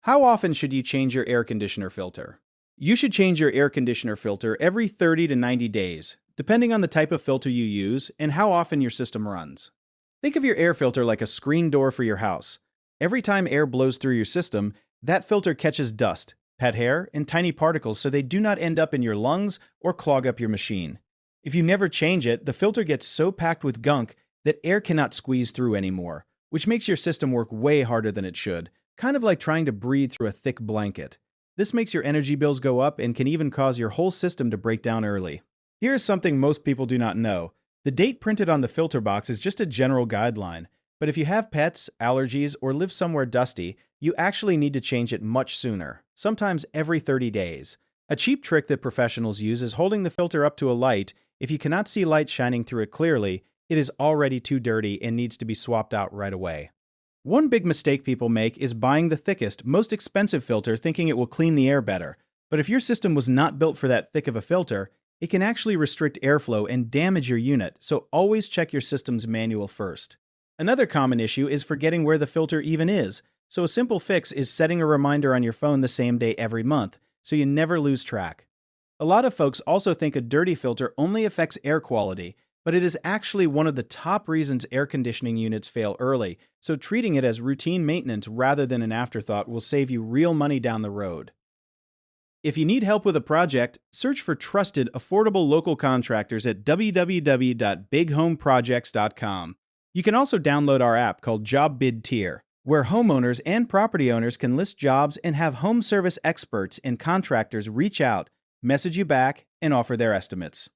How often should you change your air conditioner filter? You should change your air conditioner filter every 30 to 90 days, depending on the type of filter you use and how often your system runs. Think of your air filter like a screen door for your house. Every time air blows through your system, that filter catches dust, pet hair, and tiny particles so they do not end up in your lungs or clog up your machine. If you never change it, the filter gets so packed with gunk that air cannot squeeze through anymore, which makes your system work way harder than it should, kind of like trying to breathe through a thick blanket. This makes your energy bills go up and can even cause your whole system to break down early. Here is something most people do not know. The date printed on the filter box is just a general guideline, but if you have pets, allergies, or live somewhere dusty, you actually need to change it much sooner, sometimes every 30 days. A cheap trick that professionals use is holding the filter up to a light. If you cannot see light shining through it clearly, it is already too dirty and needs to be swapped out right away. One big mistake people make is buying the thickest, most expensive filter thinking it will clean the air better. But if your system was not built for that thick of a filter, it can actually restrict airflow and damage your unit, so always check your system's manual first. Another common issue is forgetting where the filter even is, so a simple fix is setting a reminder on your phone the same day every month, so you never lose track. A lot of folks also think a dirty filter only affects air quality, but it is actually one of the top reasons air conditioning units fail early, so treating it as routine maintenance rather than an afterthought will save you real money down the road. If you need help with a project, search for trusted, affordable local contractors at www.bighomeprojects.com. You can also download our app called Job Bid Tier, where homeowners and property owners can list jobs and have home service experts and contractors reach out, message you back, and offer their estimates.